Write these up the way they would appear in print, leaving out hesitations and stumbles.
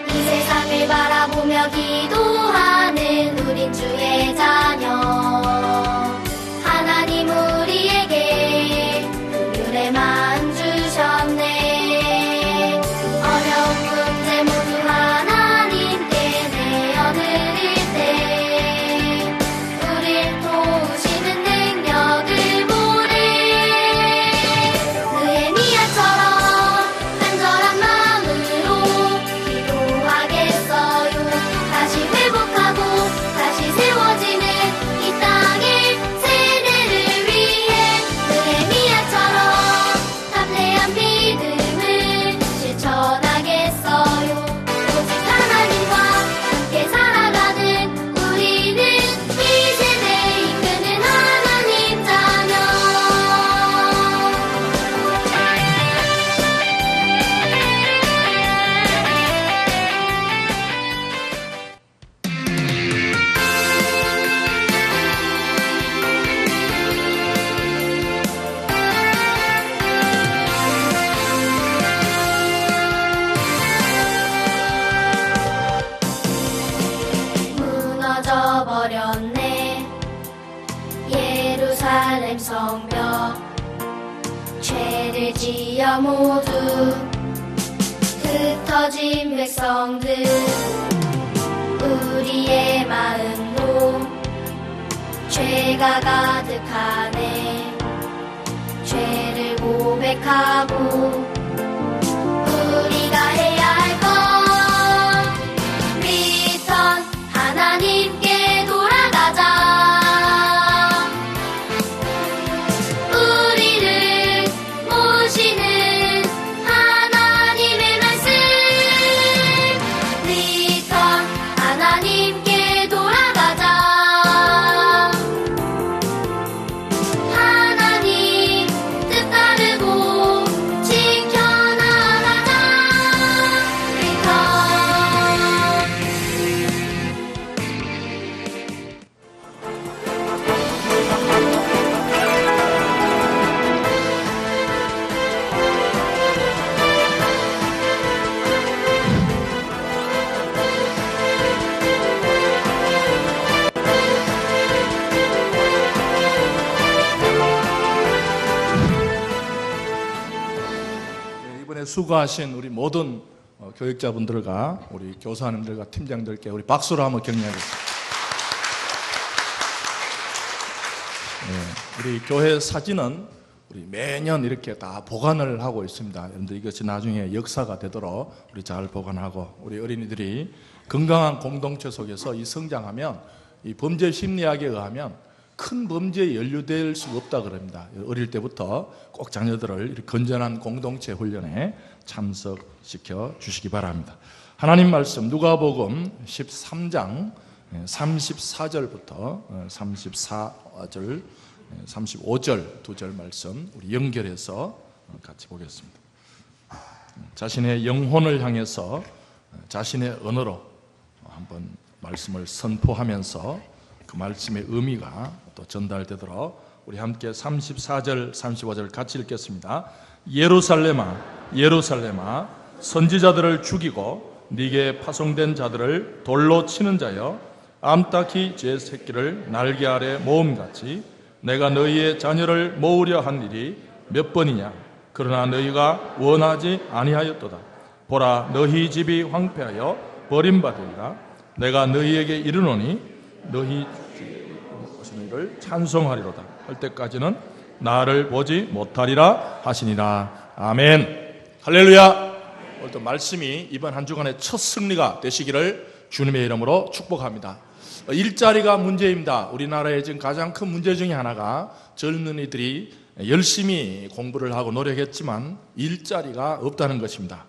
이 세상을 바라보며 기도하는 우린 주의 자녀. 하나님 우리에게 긍휼의 마음 주셨네. 어려운 문제 모두 하나님께 내어드릴 때 우릴 도우시는 능력을 보내. 느헤미야처럼 간절한 마음으로 기도하겠어요. 다시 회복하고 다시 세워지는 이 땅의 세대를 위해 느헤미야처럼 담대한 믿음을 실천하겠어요. 오직 하나님과 함께 살아가는 우리는 이 세대 이끄는 하나님 자녀. 무너져 버렸네 예루살렘 성벽. 죄를 지어 모두 흩어진 백성들. 우리의 마음도 죄가 가득하네. 죄를 고백하고 우리가 해야 할 것 리턴 하나님께 돌아가자. 우리를 모시는 하나님의 말씀. 리턴 하나님께 돌아가자. 하나님 뜻 따르고 지켜나가자. 리턴. 이번에 수고하신 우리 모든 교육자분들과 우리 교사님들과 팀장들께 우리 박수로 한번 격려하겠습니다. 우리 교회 사진은 우리 매년 이렇게 다 보관을 하고 있습니다. 여러분들 이것이 나중에 역사가 되도록 우리 잘 보관하고, 우리 어린이들이 건강한 공동체 속에서 이 성장하면 이 범죄 심리학에 의하면 큰 범죄에 연루될 수 없다 그럽니다. 어릴 때부터 꼭 자녀들을 이렇게 건전한 공동체 훈련에 참석시켜 주시기 바랍니다. 하나님 말씀 누가복음 13장 34절부터 34절 35절 두 절 말씀 우리 연결해서 같이 보겠습니다. 자신의 영혼을 향해서 자신의 언어로 한번 말씀을 선포하면서 그 말씀의 의미가 또 전달되도록 우리 함께 34절, 35절 같이 읽겠습니다. 예루살렘아, 예루살렘아, 선지자들을 죽이고 네게 파송된 자들을 돌로 치는 자여, 암탉이 제 새끼를 날개 아래 모음같이 내가 너희의 자녀를 모으려 한 일이 몇 번이냐. 그러나 너희가 원하지 아니하였도다. 보라, 너희 집이 황폐하여 버림받으리라. 내가 너희에게 이르노니 너희 오시는 이를 찬송하리로다 할 때까지는 나를 보지 못하리라 하시니라. 아멘. 할렐루야. 오늘도 말씀이 이번 한 주간의 첫 승리가 되시기를 주님의 이름으로 축복합니다. 일자리가 문제입니다. 우리나라의 지금 가장 큰 문제 중에 하나가 젊은이들이 열심히 공부를 하고 노력했지만 일자리가 없다는 것입니다.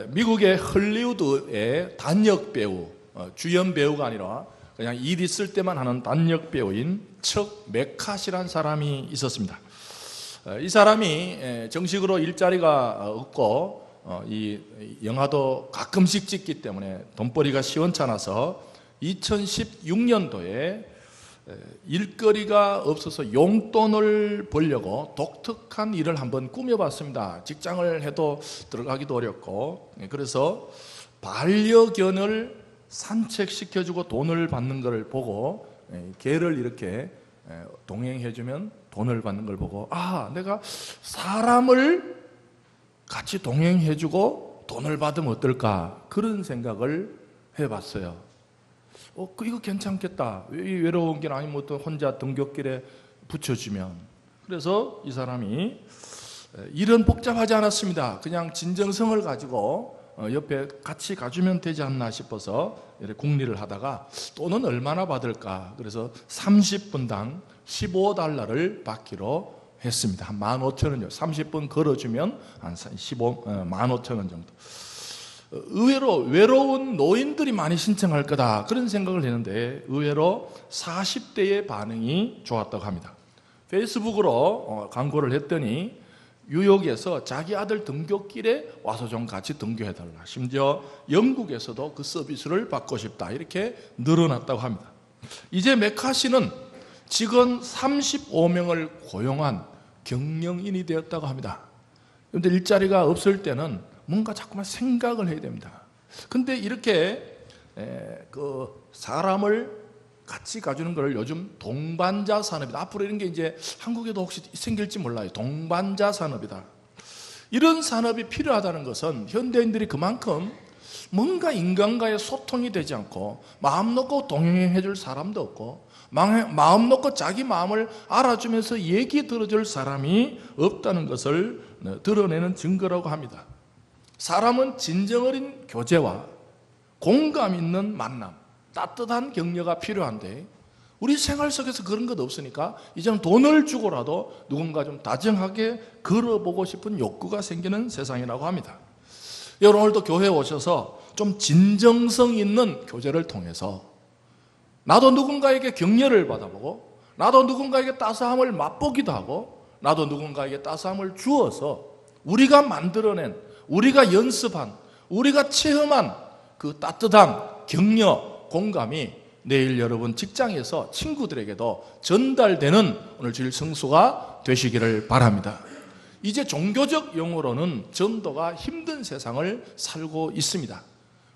미국의 헐리우드의 단역 배우, 주연 배우가 아니라 그냥 일 있을 때만 하는 단역 배우인 척 메카시라는 사람이 있었습니다. 이 사람이 정식으로 일자리가 없고 이 영화도 가끔씩 찍기 때문에 돈벌이가 시원찮아서 2016년도에 일거리가 없어서 용돈을 벌려고 독특한 일을 한번 꾸며봤습니다. 직장을 해도 들어가기도 어렵고, 그래서 반려견을 산책시켜주고 돈을 받는 것을 보고, 개를 이렇게 동행해주면 돈을 받는 걸 보고, 아, 내가 사람을 같이 동행해주고 돈을 받으면 어떨까, 그런 생각을 해봤어요. 이거 괜찮겠다. 이 외로운 길 아니면 또 혼자 등굣길에 붙여주면. 그래서 이 사람이 일은 복잡하지 않았습니다. 그냥 진정성을 가지고 옆에 같이 가주면 되지 않나 싶어서 궁리를 하다가 돈은 얼마나 받을까. 그래서 30분당 15달러를 받기로 했습니다. 한 15,000원이요. 30분 걸어주면 한 15,000원 정도. 의외로 외로운 노인들이 많이 신청할 거다, 그런 생각을 했는데 의외로 40대의 반응이 좋았다고 합니다. 페이스북으로 광고를 했더니 뉴욕에서 자기 아들 등굣길에 와서 좀 같이 등교해달라, 심지어 영국에서도 그 서비스를 받고 싶다, 이렇게 늘어났다고 합니다. 이제 메카시는 직원 35명을 고용한 경영인이 되었다고 합니다. 그런데 일자리가 없을 때는 뭔가 자꾸만 생각을 해야 됩니다. 근데 이렇게 사람을 같이 가주는 걸 요즘 동반자 산업이다. 앞으로 이런 게 이제 한국에도 혹시 생길지 몰라요. 동반자 산업이다. 이런 산업이 필요하다는 것은 현대인들이 그만큼 뭔가 인간과의 소통이 되지 않고 마음 놓고 동행해 줄 사람도 없고 마음 놓고 자기 마음을 알아주면서 얘기 들어줄 사람이 없다는 것을 드러내는 증거라고 합니다. 사람은 진정 어린 교제와 공감 있는 만남, 따뜻한 격려가 필요한데 우리 생활 속에서 그런 것 없으니까 이제는 돈을 주고라도 누군가 좀 다정하게 걸어보고 싶은 욕구가 생기는 세상이라고 합니다. 여러분, 오늘도 교회에 오셔서 좀 진정성 있는 교제를 통해서 나도 누군가에게 격려를 받아보고 나도 누군가에게 따스함을 맛보기도 하고 나도 누군가에게 따스함을 주어서 우리가 만들어낸, 우리가 연습한, 우리가 체험한 그 따뜻함, 격려, 공감이 내일 여러분 직장에서 친구들에게도 전달되는 오늘 주일 성수가 되시기를 바랍니다. 이제 종교적 용어로는 전도가 힘든 세상을 살고 있습니다.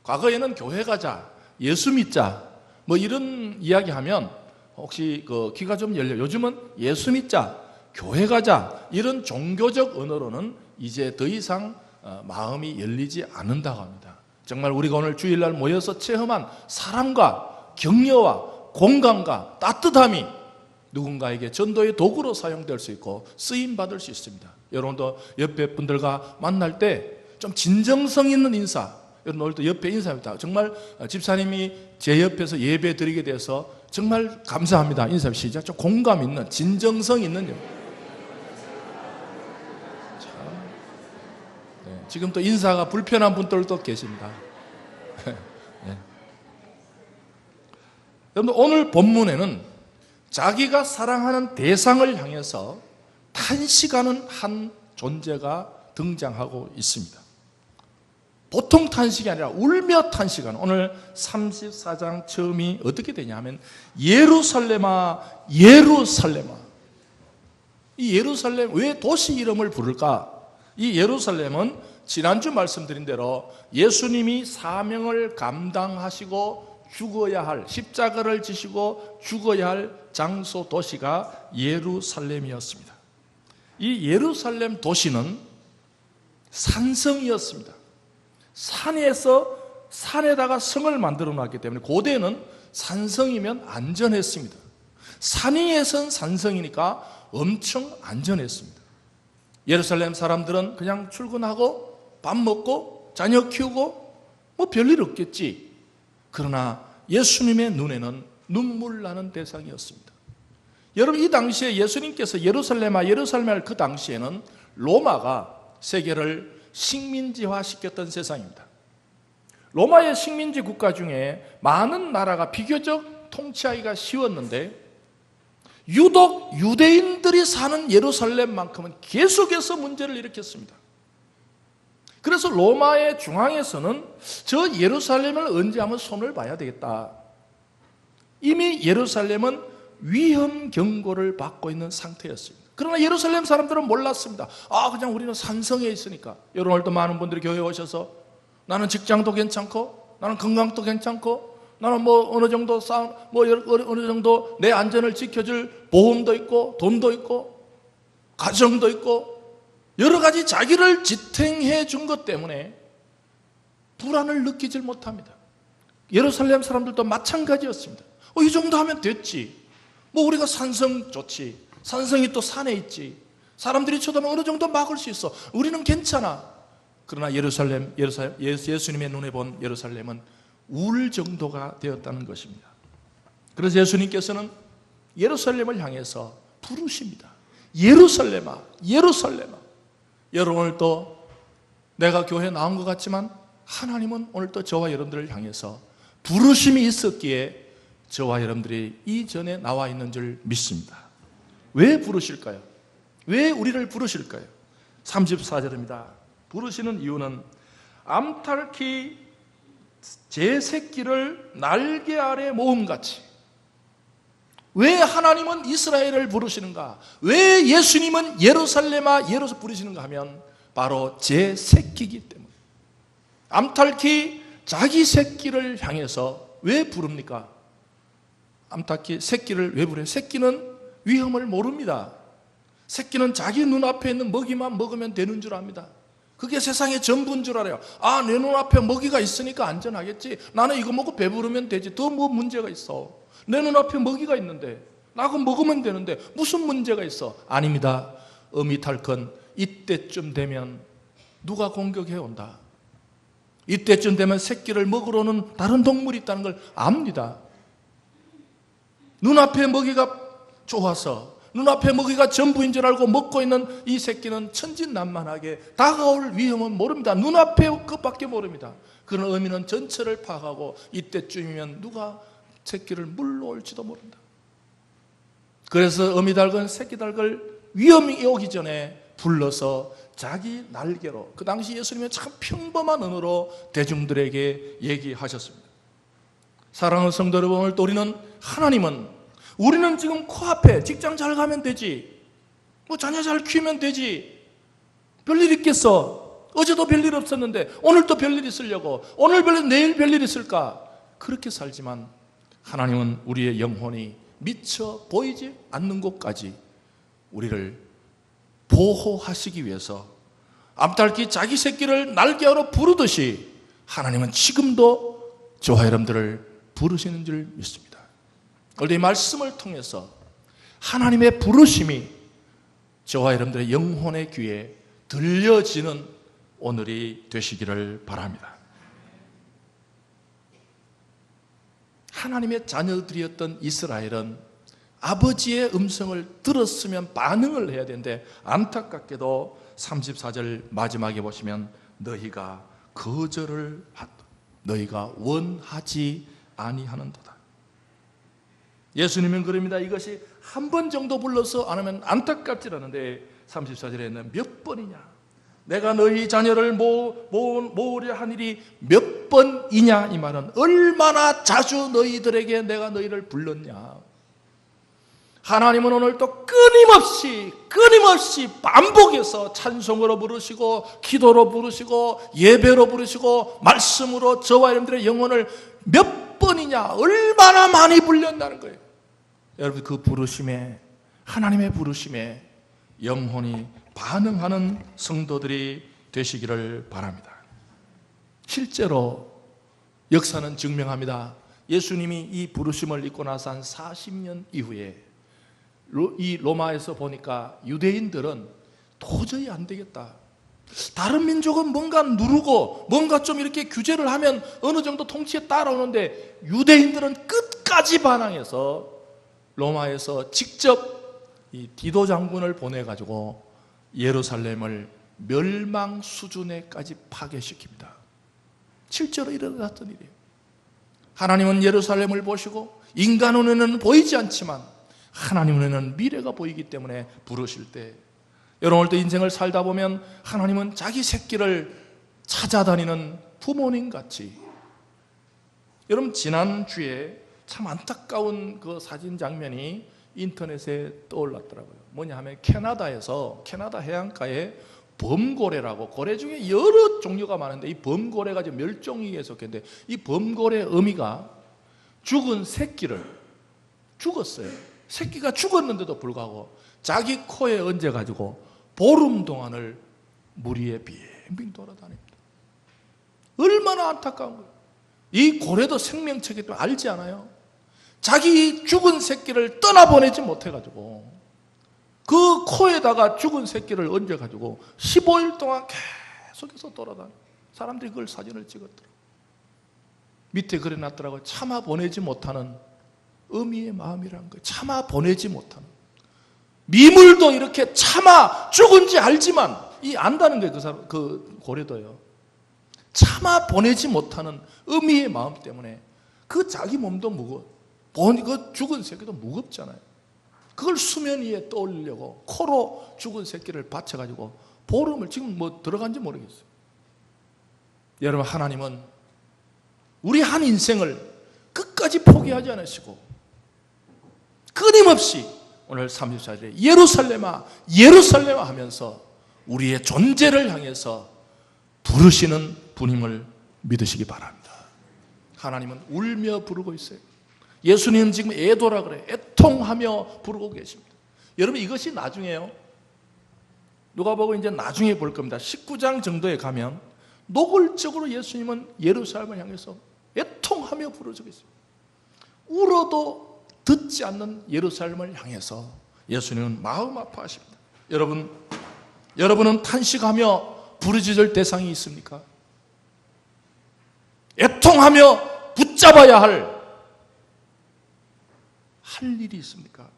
과거에는 교회 가자, 예수 믿자, 뭐 이런 이야기하면 혹시 귀가 좀 열려. 요즘은 예수 믿자, 교회 가자, 이런 종교적 언어로는 이제 더 이상 마음이 열리지 않는다고 합니다. 정말 우리가 오늘 주일날 모여서 체험한 사랑과 격려와 공감과 따뜻함이 누군가에게 전도의 도구로 사용될 수 있고 쓰임받을 수 있습니다. 여러분도 옆에 분들과 만날 때 좀 진정성 있는 인사, 여러분 오늘도 옆에 인사합니다. 정말 집사님이 제 옆에서 예배 드리게 돼서 정말 감사합니다. 인사 시작. 좀 공감 있는, 진정성 있는. 네, 지금 또 인사가 불편한 분들도 계십니다. 네. 여러분, 오늘 본문에는 자기가 사랑하는 대상을 향해서 탄식하는 한 존재가 등장하고 있습니다. 보통 탄식이 아니라 울며 탄식하는, 오늘 34장 처음이 어떻게 되냐 하면 예루살렘아 예루살렘아. 이 예루살렘, 왜 도시 이름을 부를까? 이 예루살렘은 지난주 말씀드린 대로 예수님이 사명을 감당하시고 죽어야 할, 십자가를 지시고 죽어야 할 장소 도시가 예루살렘이었습니다. 이 예루살렘 도시는 산성이었습니다. 산에다가 성을 만들어 놨기 때문에 고대는 산성이면 안전했습니다. 산 위에선 산성이니까 엄청 안전했습니다. 예루살렘 사람들은 그냥 출근하고 밥 먹고 자녀 키우고 뭐 별일 없겠지. 그러나 예수님의 눈에는 눈물 나는 대상이었습니다. 여러분, 이 당시에 예수님께서 예루살렘아 예루살렘, 그 당시에는 로마가 세계를 식민지화 시켰던 세상입니다. 로마의 식민지 국가 중에 많은 나라가 비교적 통치하기가 쉬웠는데 유독 유대인들이 사는 예루살렘만큼은 계속해서 문제를 일으켰습니다. 그래서 로마의 중앙에서는 저 예루살렘을 언제 한번 손을 봐야 되겠다. 이미 예루살렘은 위험 경고를 받고 있는 상태였습니다. 그러나 예루살렘 사람들은 몰랐습니다. 그냥 우리는 산성에 있으니까. 여러분, 오늘도 많은 분들이 교회에 오셔서 나는 직장도 괜찮고 나는 건강도 괜찮고 나는 어느 정도 어느 정도 내 안전을 지켜줄 보험도 있고 돈도 있고 가정도 있고 여러 가지 자기를 지탱해 준 것 때문에 불안을 느끼질 못합니다. 예루살렘 사람들도 마찬가지였습니다. 이 정도 하면 됐지. 우리가 산성 좋지. 산성이 또 산에 있지. 사람들이 쳐다보면 어느 정도 막을 수 있어. 우리는 괜찮아. 그러나 예수님의 눈에 본 예루살렘은 울 정도가 되었다는 것입니다. 그래서 예수님께서는 예루살렘을 향해서 부르십니다. 예루살렘아 예루살렘아. 여러분, 오늘도 내가 교회에 나온 것 같지만 하나님은 오늘도 저와 여러분들을 향해서 부르심이 있었기에 저와 여러분들이 이전에 나와 있는 줄 믿습니다. 왜 부르실까요? 왜 우리를 부르실까요? 34절입니다. 부르시는 이유는 암탉이 제 새끼를 날개 아래 모음같이. 왜 하나님은 이스라엘을 부르시는가? 왜 예수님은 예루살렘아 예루살렘 부르시는가 하면 바로 제 새끼이기 때문에. 암탉이 자기 새끼를 향해서 왜 부릅니까? 암탉이 새끼를 왜 부려요? 새끼는 위험을 모릅니다. 새끼는 자기 눈앞에 있는 먹이만 먹으면 되는 줄 압니다. 그게 세상의 전부인 줄 알아요. 내 눈앞에 먹이가 있으니까 안전하겠지. 나는 이거 먹고 배부르면 되지. 더 뭐 문제가 있어. 내 눈앞에 먹이가 있는데 나 그거 먹으면 되는데 무슨 문제가 있어? 아닙니다. 어미탈컨 이때쯤 되면 누가 공격해 온다. 이때쯤 되면 새끼를 먹으러 오는 다른 동물이 있다는 걸 압니다. 눈앞에 먹이가 좋아서 눈앞에 먹이가 전부인 줄 알고 먹고 있는 이 새끼는 천진난만하게 다가올 위험은 모릅니다. 눈앞에 그것밖에 모릅니다. 그런 어미는 전체를 파악하고 이때쯤이면 누가 새끼를 물러올지도 모른다. 그래서 어미닭은 새끼닭을 위험이 오기 전에 불러서 자기 날개로, 그 당시 예수님은 참 평범한 언어로 대중들에게 얘기하셨습니다. 사랑하는 성도 여러분, 오늘 또 우리는 지금 코앞에 직장 잘 가면 되지, 자녀 잘 키우면 되지, 별일 있겠어. 어제도 별일 없었는데 오늘도 별일 있으려고, 오늘 별일 내일 별일 있을까? 그렇게 살지만 하나님은 우리의 영혼이 미처 보이지 않는 곳까지 우리를 보호하시기 위해서 암탉이 자기 새끼를 날개로 부르듯이 하나님은 지금도 저와 여러분들을 부르시는 줄 믿습니다. 그런데 이 말씀을 통해서 하나님의 부르심이 저와 여러분들의 영혼의 귀에 들려지는 오늘이 되시기를 바랍니다. 하나님의 자녀들이었던 이스라엘은 아버지의 음성을 들었으면 반응을 해야 되는데 안타깝게도 34절 마지막에 보시면 너희가 거절을 한다. 너희가 원하지 아니하는도다. 예수님은 그럽니다. 이것이 한 번 정도 불러서 안 하면 안타깝지 않은데 34절에는 몇 번이냐? 내가 너희 자녀를 모으려 한 일이 몇 번이냐, 이 말은 얼마나 자주 너희들에게 내가 너희를 불렀냐. 하나님은 오늘 또 끊임없이 반복해서 찬송으로 부르시고 기도로 부르시고 예배로 부르시고 말씀으로 저와 여러분들의 영혼을 몇 번이냐, 얼마나 많이 불렸다는 거예요. 여러분, 그 부르심에, 하나님의 부르심에 영혼이 반응하는 성도들이 되시기를 바랍니다. 실제로 역사는 증명합니다. 예수님이 이 부르심을 입고 나서 한 40년 이후에 이 로마에서 보니까 유대인들은 도저히 안 되겠다. 다른 민족은 뭔가 누르고 뭔가 좀 이렇게 규제를 하면 어느 정도 통치에 따라오는데 유대인들은 끝까지 반항해서 로마에서 직접 이 디도 장군을 보내가지고 예루살렘을 멸망 수준에까지 파괴시킵니다. 실제로 일어났던 일이에요. 하나님은 예루살렘을 보시고 인간 눈에는 보이지 않지만 하나님 눈에는 미래가 보이기 때문에 부르실 때, 여러분 오늘도 인생을 살다 보면 하나님은 자기 새끼를 찾아다니는 부모님같이, 여러분 지난주에 참 안타까운 그 사진 장면이 인터넷에 떠올랐더라고요. 뭐냐 하면 캐나다 해안가에 범고래라고, 고래 중에 여러 종류가 많은데 이 범고래가 지금 멸종위기에 속했는데, 이 범고래 어미가 죽은 새끼를 죽었어요. 새끼가 죽었는데도 불구하고 자기 코에 얹어가지고 보름 동안을 물 위에 빙빙 돌아다닙니다. 얼마나 안타까운 거예요. 이 고래도 생명체이기 때문에 알지 않아요? 자기 죽은 새끼를 떠나보내지 못해가지고 그 코에다가 죽은 새끼를 얹어가지고 15일 동안 계속해서 돌아다녀요. 사람들이 그걸 사진을 찍었더라고요. 밑에 그려놨더라고요. 참아 보내지 못하는 어미의 마음이라는 거예요. 참아 보내지 못하는. 미물도 이렇게 참아 죽은지 알지만 이 안다는 거예요. 그 고래도요. 참아 보내지 못하는 어미의 마음 때문에 그 자기 몸도 무거워. 그 죽은 새끼도 무겁잖아요. 그걸 수면 위에 떠올리려고 코로 죽은 새끼를 받쳐가지고 보름을, 지금 뭐 들어간지 모르겠어요. 여러분, 하나님은 우리 한 인생을 끝까지 포기하지 않으시고 끊임없이 오늘 34절에 예루살렘아 예루살렘아 하면서 우리의 존재를 향해서 부르시는 분임을 믿으시기 바랍니다. 하나님은 울며 부르고 있어요. 예수님은 지금 애도라 그래요. 애통하며 부르고 계십니다. 여러분, 이것이 나중에요. 누가복음 이제 나중에 볼 겁니다. 19장 정도에 가면 노골적으로 예수님은 예루살렘을 향해서 애통하며 부르고 있습니다. 울어도 듣지 않는 예루살렘을 향해서 예수님은 마음 아파하십니다. 여러분은 탄식하며 부르짖을 대상이 있습니까? 애통하며 붙잡아야 할 일이 있습니까?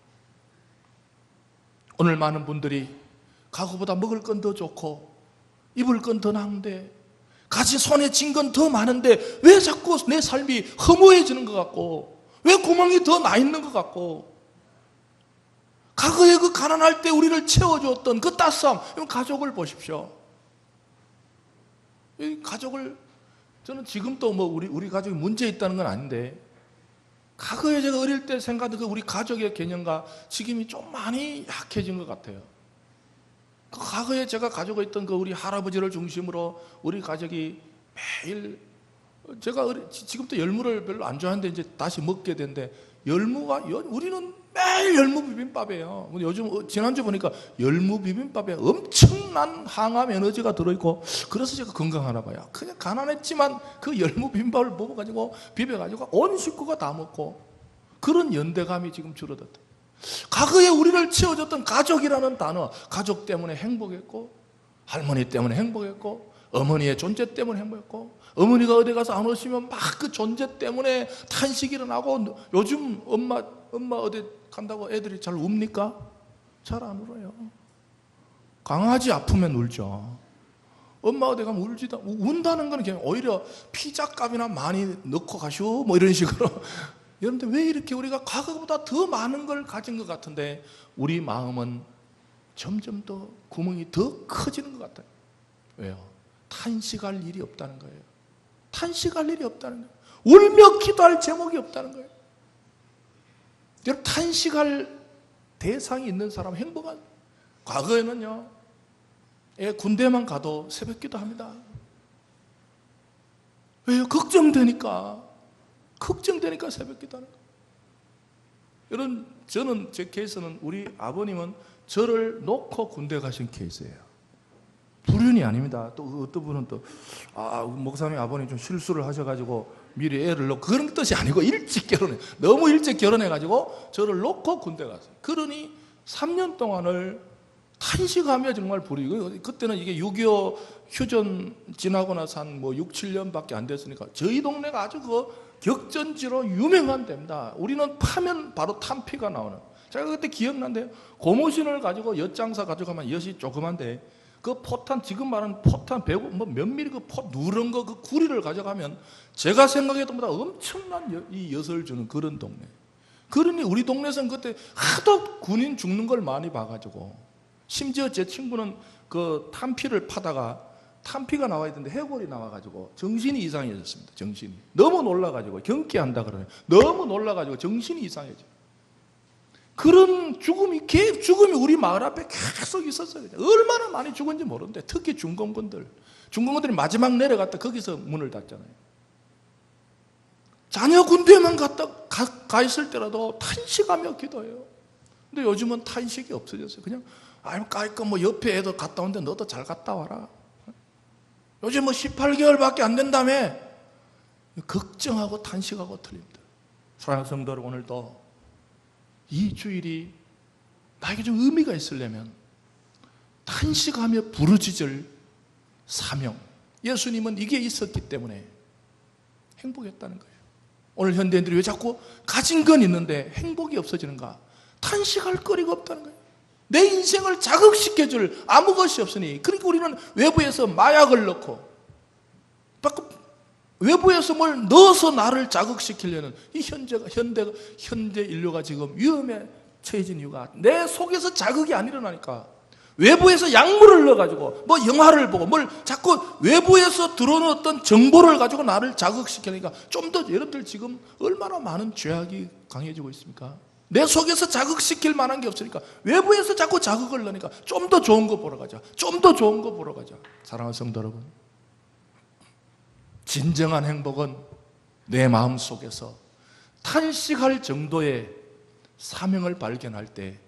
오늘 많은 분들이 가구보다 먹을 건 더 좋고 입을 건 더 나은데 가진 손에 쥔 건 더 많은데 왜 자꾸 내 삶이 허무해지는 것 같고 왜 구멍이 더 나 있는 것 같고, 과거에 그 가난할 때 우리를 채워주었던 그 따스함, 가족을 보십시오. 이 가족을, 저는 지금도 뭐 우리 가족이 문제 있다는 건 아닌데 과거에 제가 어릴 때 생각했던 그 우리 가족의 개념과 지금이 좀 많이 약해진 것 같아요. 그 과거에 제가 가지고 있던 그 우리 할아버지를 중심으로 우리 가족이 매일, 제가 지금도 열무를 별로 안 좋아하는데 이제 다시 먹게 되는데, 우리는 매일 열무 비빔밥이에요. 요즘 지난주 보니까 열무 비빔밥에 엄청난 항암 에너지가 들어있고 그래서 제가 건강하나 봐요. 그냥 가난했지만 그 열무 비빔밥을 먹어가지고 비벼가지고 온 식구가 다 먹고, 그런 연대감이 지금 줄어들었다. 과거에 우리를 채워줬던 가족이라는 단어, 가족 때문에 행복했고 할머니 때문에 행복했고 어머니의 존재 때문에 행복했고, 어머니가 어디 가서 안 오시면 막 그 존재 때문에 탄식이 일어나고, 요즘 엄마 어디 간다고 애들이 잘 웁니까? 잘 안 울어요. 강아지 아프면 울죠. 엄마 어디 가면 울지도, 운다는 건 그냥 오히려 피자값이나 많이 넣고 가시오 뭐 이런 식으로. 여러분들, 왜 이렇게 우리가 과거보다 더 많은 걸 가진 것 같은데 우리 마음은 점점 더 구멍이 더 커지는 것 같아요. 왜요? 탄식할 일이 없다는 거예요. 탄식할 일이 없다는 거예요. 울며 기도할 제목이 없다는 거예요. 여러분, 탄식할 대상이 있는 사람은 행복한. 과거에는요, 군대만 가도 새벽 기도합니다. 왜요? 걱정되니까 새벽 기도하는 거예요. 여러분, 저는 제 케이스는, 우리 아버님은 저를 놓고 군대 가신 케이스예요. 불륜이 아닙니다. 또 어떤 분은 또 목사님 아버님 좀 실수를 하셔가지고 미리 애를 놓고, 그런 뜻이 아니고 일찍 결혼해. 너무 일찍 결혼해가지고 저를 놓고 군대 갔어요. 그러니 3년 동안을 탄식하며 정말 부르고, 그때는 이게 6.25 휴전 지나고 나서 한 6, 7년밖에 안 됐으니까 저희 동네가 아주 그 격전지로 유명한 데입니다. 우리는 파면 바로 탄피가 나오는. 제가 그때 기억난데요. 고무신을 가지고 엿장사 가져가면 엿이 조그만데, 그 포탄, 지금 말하는 포탄 100, 몇 미리 그 누런 거, 그 구리를 가져가면 제가 생각했던 것보다 엄청난 이 엿을 주는 그런 동네. 그러니 우리 동네에서는 그때 하도 군인 죽는 걸 많이 봐가지고, 심지어 제 친구는 그 탄피를 파다가 탄피가 나와야 되는데 해골이 나와가지고 정신이 이상해졌습니다. 정신이 너무 놀라가지고, 경기한다 그러네. 너무 놀라가지고 정신이 이상해져. 그런 죽음이 우리 마을 앞에 계속 있었어요. 얼마나 많이 죽은지 모르는데, 특히 중공군들이 마지막 내려갔다 거기서 문을 닫잖아요. 자녀 군대만 가 있을 때라도 탄식하며 기도해요. 근데 요즘은 탄식이 없어졌어요. 그냥 깔끔 옆에 애들 갔다 온데 너도 잘 갔다 와라. 요즘 18개월밖에 안 된다며. 걱정하고 탄식하고 틀립니다. 사랑하는 성도 여러분, 오늘도 이 주일이 나에게 좀 의미가 있으려면 탄식하며 부르짖을 사명, 예수님은 이게 있었기 때문에 행복했다는 거예요. 오늘 현대인들이 왜 자꾸 가진 건 있는데 행복이 없어지는가? 탄식할 거리가 없다는 거예요. 내 인생을 자극시켜줄 아무 것이 없으니, 그러니까 우리는 외부에서 마약을 넣고 외부에서 뭘 넣어서 나를 자극시키려는 이 현대 인류가 지금 위험에 처해진 이유가, 내 속에서 자극이 안 일어나니까 외부에서 약물을 넣어가지고 영화를 보고 뭘 자꾸 외부에서 들어오는 어떤 정보를 가지고 나를 자극시키니까, 좀 더 여러분들 지금 얼마나 많은 죄악이 강해지고 있습니까? 내 속에서 자극시킬 만한 게 없으니까 외부에서 자꾸 자극을 넣으니까 좀 더 좋은 거 보러 가자. 좀 더 좋은 거 보러 가자. 사랑하는 성도 여러분, 진정한 행복은 내 마음 속에서 탄식할 정도의 사명을 발견할 때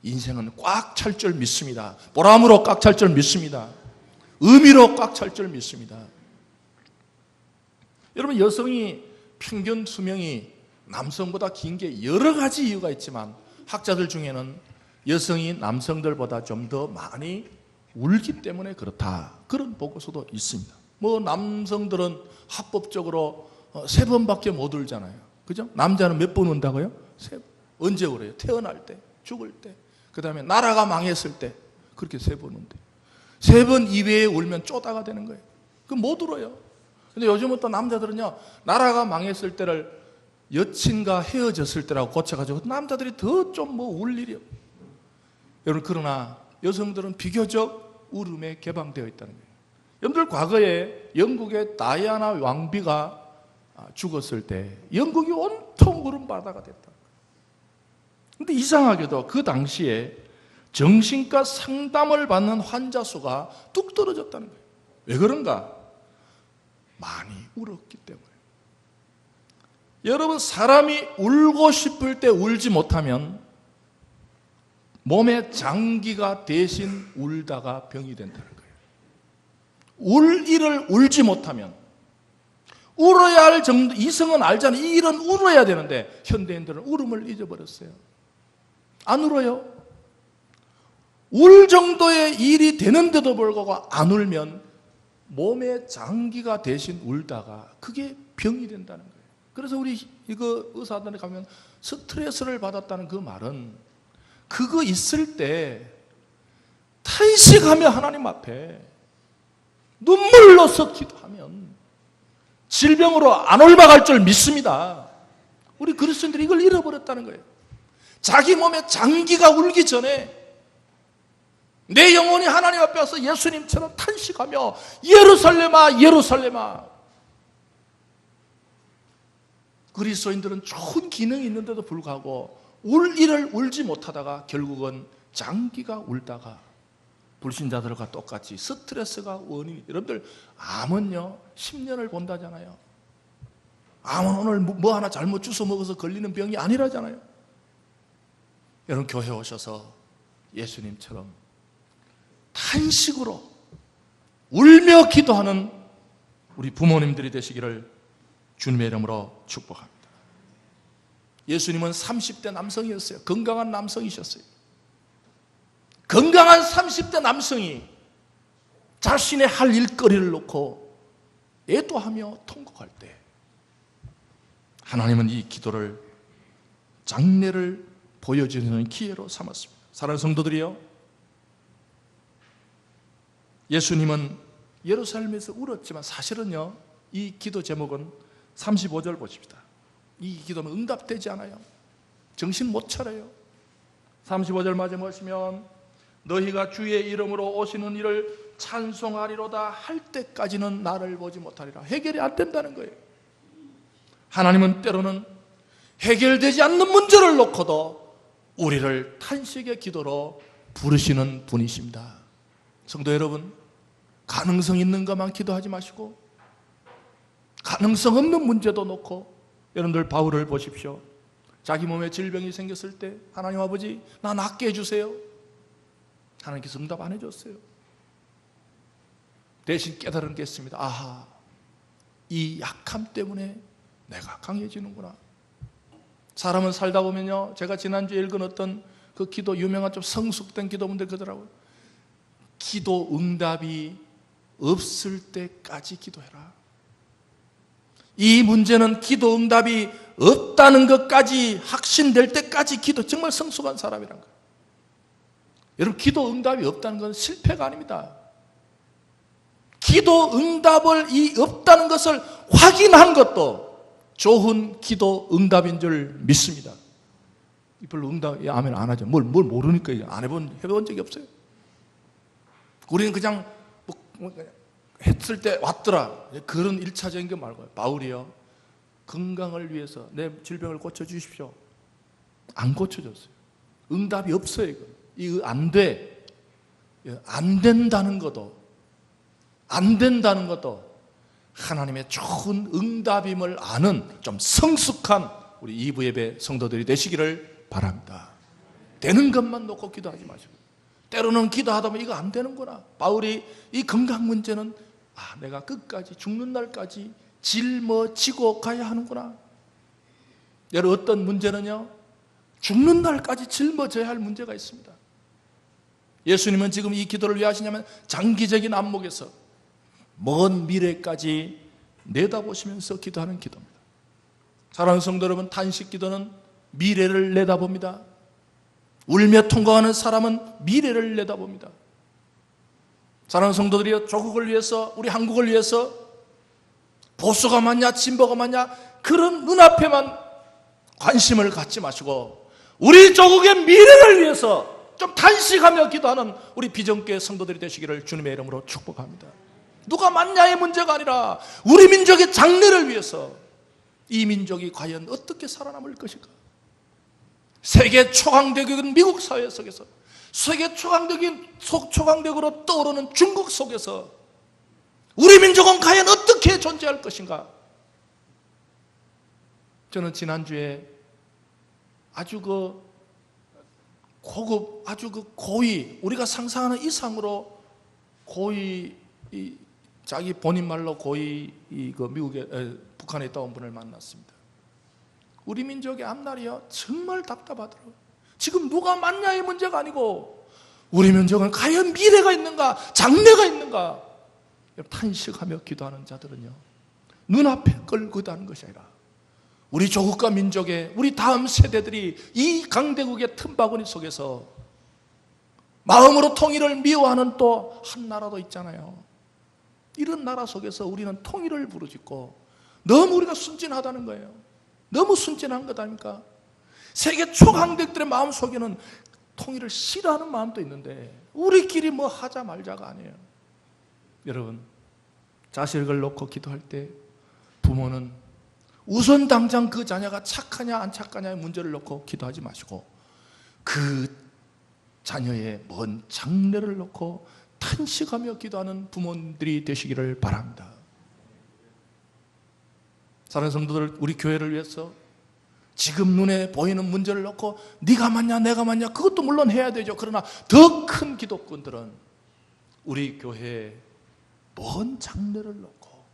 인생은 꽉 찰 줄 믿습니다. 보람으로 꽉 찰 줄 믿습니다. 의미로 꽉 찰 줄 믿습니다. 여러분, 여성이 평균 수명이 남성보다 긴 게 여러 가지 이유가 있지만, 학자들 중에는 여성이 남성들보다 좀 더 많이 울기 때문에 그렇다, 그런 보고서도 있습니다. 남성들은 합법적으로 3번밖에 못 울잖아요. 그죠? 남자는 몇 번 운다고요? 3번. 언제 울어요? 태어날 때, 죽을 때, 그 다음에 나라가 망했을 때, 그렇게 3번 운대. 3번 이외에 울면 쪼다가 되는 거예요. 그럼 못 울어요. 근데 요즘은 또 남자들은요, 나라가 망했을 때를 여친과 헤어졌을 때라고 고쳐가지고 남자들이 더 좀 울 일이 없어요. 여러분, 그러나 여성들은 비교적 울음에 개방되어 있다는 거예요. 여러분들, 과거에 영국의 다이아나 왕비가 죽었을 때 영국이 온통 울음바다가 됐다. 그런데 이상하게도 그 당시에 정신과 상담을 받는 환자 수가 뚝 떨어졌다는 거예요. 왜 그런가? 많이 울었기 때문에. 여러분, 사람이 울고 싶을 때 울지 못하면 몸의 장기가 대신 울다가 병이 된다는 거예요. 울 일을 울지 못하면, 울어야 할 정도, 이성은 알잖아요. 이 일은 울어야 되는데 현대인들은 울음을 잊어버렸어요. 안 울어요. 울 정도의 일이 되는데도 불구하고 안 울면 몸의 장기가 대신 울다가 그게 병이 된다는 거예요. 그래서 우리 의사들에 가면 스트레스를 받았다는 그 말은, 그거 있을 때 탄식하며 하나님 앞에 눈물로서 기도하면 질병으로 안 옮아갈 줄 믿습니다. 우리 그리스도인들이 이걸 잃어버렸다는 거예요. 자기 몸에 장기가 울기 전에 내 영혼이 하나님 앞에 와서 예수님처럼 탄식하며 예루살렘아 예루살렘아. 그리스도인들은 좋은 기능이 있는데도 불구하고 울 일을 울지 못하다가 결국은 장기가 울다가 불신자들과 똑같이 스트레스가 원인이. 여러분들 암은요 10년을 본다잖아요. 암은 오늘 뭐 하나 잘못 주워 먹어서 걸리는 병이 아니라잖아요. 여러분 교회 오셔서 예수님처럼 탄식으로 울며 기도하는 우리 부모님들이 되시기를 주님의 이름으로 축복합니다. 예수님은 30대 남성이었어요. 건강한 남성이셨어요. 건강한 30대 남성이 자신의 할 일거리를 놓고 애도하며 통곡할 때 하나님은 이 기도를 장례를 보여주는 기회로 삼았습니다. 사랑하는 성도들이요, 예수님은 예루살렘에서 울었지만 사실은요 이 기도 제목은 35절 보십시다. 이 기도는 응답되지 않아요. 정신 못 차려요. 35절 마저 보시면 너희가 주의 이름으로 오시는 이를 찬송하리로다 할 때까지는 나를 보지 못하리라. 해결이 안 된다는 거예요. 하나님은 때로는 해결되지 않는 문제를 놓고도 우리를 탄식의 기도로 부르시는 분이십니다. 성도 여러분, 가능성 있는 것만 기도하지 마시고 가능성 없는 문제도 놓고, 여러분들 바울을 보십시오. 자기 몸에 질병이 생겼을 때 하나님 아버지 나 낫게 해주세요. 하나님께서 응답 안 해줬어요. 대신 깨달은 게 있습니다. 아하, 이 약함 때문에 내가 강해지는구나. 사람은 살다 보면요, 제가 지난주에 읽은 어떤 그 기도, 유명한 좀 성숙된 기도문들 그러더라고요. 기도 응답이 없을 때까지 기도해라. 이 문제는 기도 응답이 없다는 것까지 확신될 때까지 기도. 정말 성숙한 사람이란 거예요. 여러분, 기도 응답이 없다는 건 실패가 아닙니다. 기도 응답을 없다는 것을 확인한 것도 좋은 기도 응답인 줄 믿습니다. 별로 응답, 아멘 안 하죠. 뭘 모르니까 안 해본 적이 없어요. 우리는 그냥 했을 때 왔더라. 그런 1차적인 게 말고요. 바울이요, 건강을 위해서 내 질병을 고쳐주십시오. 안 고쳐줬어요. 응답이 없어요. 이거 안 돼. 안 된다는 것도 하나님의 좋은 응답임을 아는 좀 성숙한 우리 2부 예배 성도들이 되시기를 바랍니다. 되는 것만 놓고 기도하지 마시고, 때로는 기도하다 보면 이거 안 되는구나. 바울이 이 건강 문제는 내가 끝까지 죽는 날까지 짊어지고 가야 하는구나. 여러분, 어떤 문제는요 죽는 날까지 짊어져야 할 문제가 있습니다. 예수님은 지금 이 기도를 왜 하시냐면 장기적인 안목에서 먼 미래까지 내다보시면서 기도하는 기도입니다. 사랑하는 성도 여러분, 탄식 기도는 미래를 내다봅니다. 울며 통과하는 사람은 미래를 내다봅니다. 사랑하는 성도들이여, 조국을 위해서, 우리 한국을 위해서 보수가 맞냐 진보가 맞냐 그런 눈앞에만 관심을 갖지 마시고 우리 조국의 미래를 위해서 좀 탄식하며 기도하는 우리 비전교회 성도들이 되시기를 주님의 이름으로 축복합니다. 누가 맞냐의 문제가 아니라 우리 민족의 장래를 위해서 이 민족이 과연 어떻게 살아남을 것일까? 세계 초강대국인 미국 사회 속에서, 세계 초강대국으로 떠오르는 중국 속에서 우리 민족은 과연 어떻게 존재할 것인가? 저는 지난주에 아주 고급, 아주 고위, 우리가 상상하는 이상으로 고위, 자기 본인 말로 고위, 북한에 있다 온 분을 만났습니다. 우리 민족의 앞날이요 정말 답답하더라고요. 지금 누가 맞냐의 문제가 아니고 우리 민족은 과연 미래가 있는가, 장래가 있는가. 탄식하며 기도하는 자들은요 눈앞에 끌고다는 것이 아니라 우리 조국과 민족의, 우리 다음 세대들이 이 강대국의 틈바구니 속에서 마음으로 통일을 미워하는 또 한 나라도 있잖아요. 이런 나라 속에서 우리는 통일을 부르짖고 너무 우리가 순진하다는 거예요. 너무 순진한 것 아닙니까? 세계 초강대국들의 마음속에는 통일을 싫어하는 마음도 있는데 우리끼리 뭐 하자 말자가 아니에요. 여러분, 자식을 놓고 기도할 때 부모는 우선 당장 그 자녀가 착하냐 안 착하냐의 문제를 놓고 기도하지 마시고 그 자녀의 먼 장래를 놓고 탄식하며 기도하는 부모들이 되시기를 바랍니다. 사랑하는 성도들, 우리 교회를 위해서 지금 눈에 보이는 문제를 놓고 네가 맞냐 내가 맞냐 그것도 물론 해야 되죠. 그러나 더 큰 기독군들은 우리 교회의 먼 장래를 놓고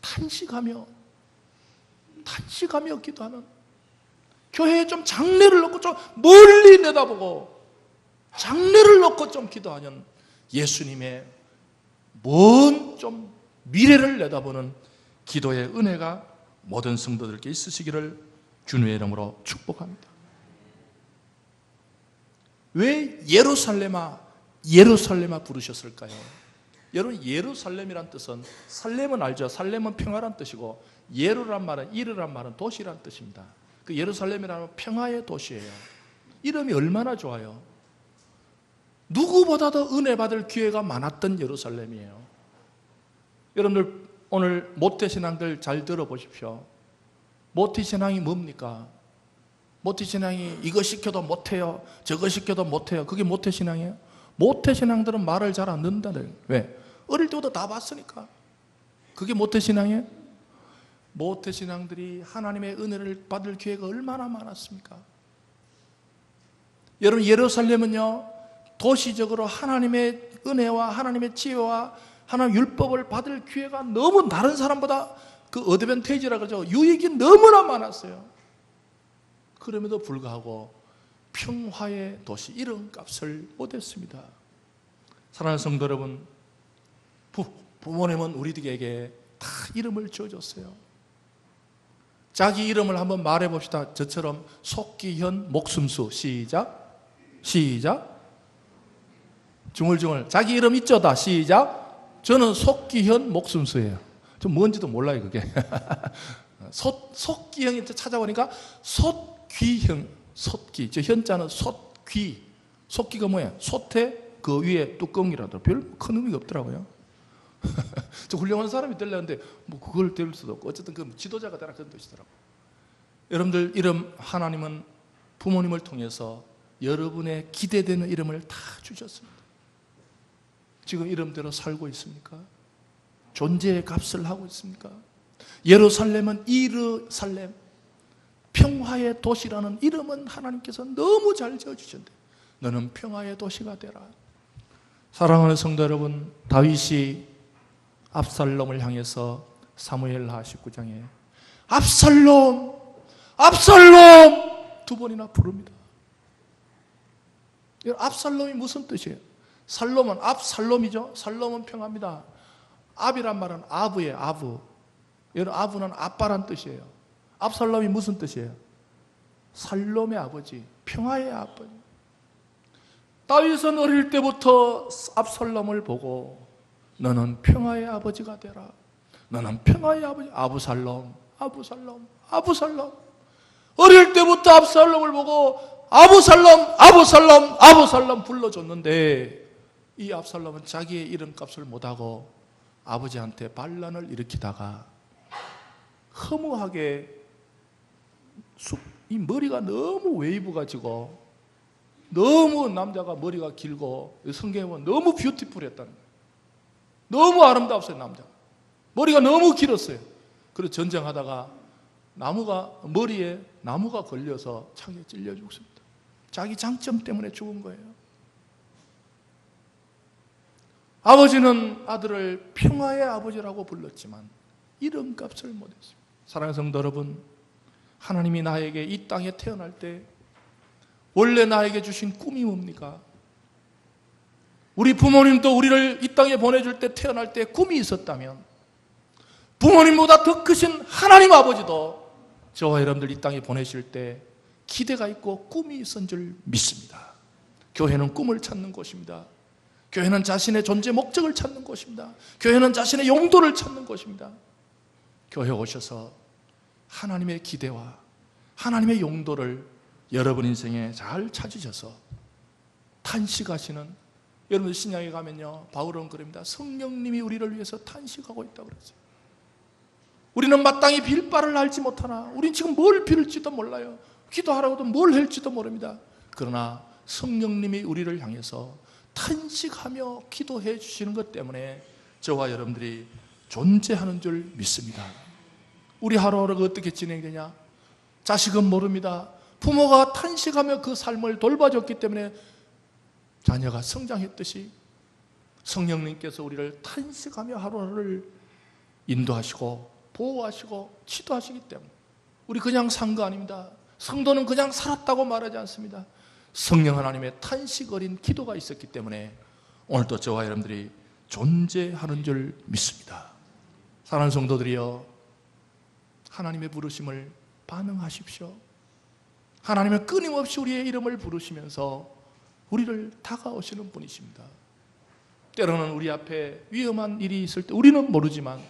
탄식하며 기도하는, 교회에 좀 장래를 놓고 좀 멀리 내다보고 장래를 놓고 좀 기도하는 예수님의 먼 좀 미래를 내다보는 기도의 은혜가 모든 성도들께 있으시기를 주님의 이름으로 축복합니다. 왜 예루살렘아 부르셨을까요? 여러분, 예루살렘이란 뜻은, 살렘은 알죠? 살렘은 평화란 뜻이고 예루란 말은, 이르란 말은 도시란 뜻입니다. 그 예루살렘이라는 평화의 도시예요. 이름이 얼마나 좋아요. 누구보다도 은혜 받을 기회가 많았던 예루살렘이에요. 여러분들 오늘 모태신앙들 잘 들어보십시오. 모태신앙이 뭡니까? 모태신앙이 이거 시켜도 못해요, 저거 시켜도 못해요. 그게 모태신앙이에요? 모태신앙들은 말을 잘 안 듣는다는. 왜? 어릴 때부터 다 봤으니까. 그게 모태신앙이에요? 모태신앙들이 하나님의 은혜를 받을 기회가 얼마나 많았습니까? 여러분, 예루살렘은요, 도시적으로 하나님의 은혜와 하나님의 지혜와 하나님의 율법을 받을 기회가 너무 다른 사람보다 그 어드밴테이지라 그러죠. 유익이 너무나 많았어요. 그럼에도 불구하고 평화의 도시 이름값을 못했습니다. 사랑하는 성도 여러분, 부모님은 우리에게 다 이름을 지어줬어요. 자기 이름을 한번 말해봅시다. 저처럼 속기현 목숨수. 시작. 중얼중얼. 자기 이름 있죠? 다 시작. 저는 속기현 목숨수예요. 좀 뭔지도 몰라요 그게. 속기형이 찾아보니까 솥귀형, 솥귀. 저 현자는 솥귀. 솥귀가 뭐야? 솥에 그 위에 뚜껑이라도 별 큰 의미가 없더라고요. 저 훌륭한 사람이 되려는데 뭐 그걸 될 수도 없고, 어쨌든 그 지도자가 되라 그런 뜻이더라고요. 여러분들 이름, 하나님은 부모님을 통해서 여러분의 기대되는 이름을 다 주셨습니다. 지금 이름대로 살고 있습니까? 존재의 값을 하고 있습니까? 예루살렘은 이르살렘, 평화의 도시라는 이름은 하나님께서 너무 잘 지어주셨는데 너는 평화의 도시가 되라. 사랑하는 성도 여러분, 다윗이 압살롬을 향해서 사무엘하 19장에 압살롬 두 번이나 부릅니다. 압살롬이 무슨 뜻이에요? 살롬은 압살롬이죠. 살롬은 평화입니다. 압이란 말은 아부예요. 아부. 여러분, 아부는 아빠란 뜻이에요. 압살롬이 무슨 뜻이에요? 살롬의 아버지, 평화의 아버지. 다윗은 어릴 때부터 압살롬을 보고 너는 평화의 아버지가 되라. 너는 평화의 아버지. 아부살롬. 어릴 때부터 압살롬을 보고 아부살롬 불러줬는데 이 압살롬은 자기의 이름값을 못하고 아버지한테 반란을 일으키다가 허무하게 이 머리가 너무 웨이브가 지고 너무 남자가 머리가 길고 성경에 보면 너무 뷰티풀했다는 거예요. 너무 아름다웠어요. 남자가 머리가 너무 길었어요. 그래서 전쟁하다가 머리에 나무가 걸려서 창에 찔려 죽습니다. 자기 장점 때문에 죽은 거예요. 아버지는 아들을 평화의 아버지라고 불렀지만 이름값을 못했습니다. 사랑하는 성도 여러분, 하나님이 나에게 이 땅에 태어날 때 원래 나에게 주신 꿈이 뭡니까? 우리 부모님도 우리를 이 땅에 보내줄 때, 태어날 때 꿈이 있었다면 부모님보다 더 크신 하나님 아버지도 저와 여러분들 이 땅에 보내실 때 기대가 있고 꿈이 있었던 줄 믿습니다. 교회는 꿈을 찾는 곳입니다. 교회는 자신의 존재 목적을 찾는 곳입니다. 교회는 자신의 용도를 찾는 곳입니다. 교회 오셔서 하나님의 기대와 하나님의 용도를 여러분 인생에 잘 찾으셔서 탄식하시는, 여러분들 신약에 가면요 바울은 그럽니다. 성령님이 우리를 위해서 탄식하고 있다고 그러죠. 우리는 마땅히 빌 바를 알지 못하나, 우린 지금 뭘 빌을지도 몰라요. 기도하라고도 뭘 할지도 모릅니다. 그러나 성령님이 우리를 향해서 탄식하며 기도해 주시는 것 때문에 저와 여러분들이 존재하는 줄 믿습니다. 우리 하루하루가 어떻게 진행되냐? 자식은 모릅니다. 부모가 탄식하며 그 삶을 돌봐줬기 때문에 자녀가 성장했듯이 성령님께서 우리를 탄식하며 하루하루를 인도하시고 보호하시고 지도하시기 때문에 우리 그냥 산 거 아닙니다. 성도는 그냥 살았다고 말하지 않습니다. 성령 하나님의 탄식 어린 기도가 있었기 때문에 오늘도 저와 여러분들이 존재하는 줄 믿습니다. 사랑하는 성도들이여, 하나님의 부르심을 반응하십시오. 하나님은 끊임없이 우리의 이름을 부르시면서 우리를 다가오시는 분이십니다. 때로는 우리 앞에 위험한 일이 있을 때 우리는 모르지만,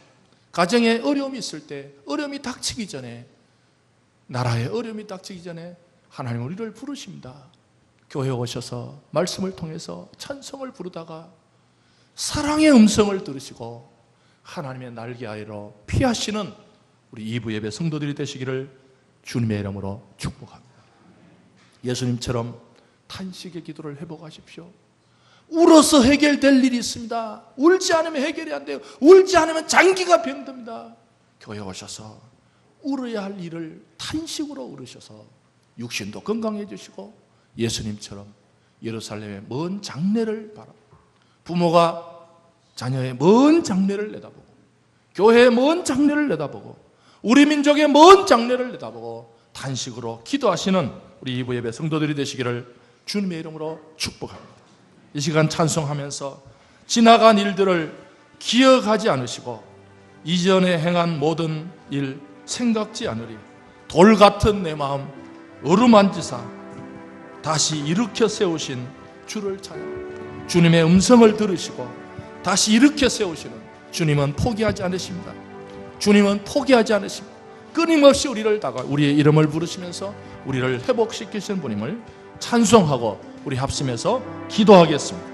가정에 어려움이 있을 때, 어려움이 닥치기 전에, 나라에 어려움이 닥치기 전에 하나님 우리를 부르십니다. 교회에 오셔서 말씀을 통해서 찬송을 부르다가 사랑의 음성을 들으시고 하나님의 날개 아래로 피하시는 우리 2부 예배 성도들이 되시기를 주님의 이름으로 축복합니다. 예수님처럼 탄식의 기도를 회복하십시오. 울어서 해결될 일이 있습니다. 울지 않으면 해결이 안 돼요. 울지 않으면 장기가 병듭니다. 교회에 오셔서 울어야 할 일을 탄식으로 울으셔서 육신도 건강해 주시고 예수님처럼 예루살렘의 먼 장래를 바라보고, 부모가 자녀의 먼 장래를 내다보고, 교회의 먼 장래를 내다보고, 우리 민족의 먼 장래를 내다보고 탄식으로 기도하시는 우리 2부 예배 성도들이 되시기를 주님의 이름으로 축복합니다. 이 시간 찬송하면서 지나간 일들을 기억하지 않으시고 이전에 행한 모든 일 생각지 않으리 돌 같은 내 마음 어루만지사 다시 일으켜 세우신 주를 찬양. 주님의 음성을 들으시고 다시 일으켜 세우시는 주님은 포기하지 않으십니다. 주님은 포기하지 않으십니다. 끊임없이 우리를 우리의 이름을 부르시면서 우리를 회복시키시는 분임을 찬송하고 우리 합심해서 기도하겠습니다.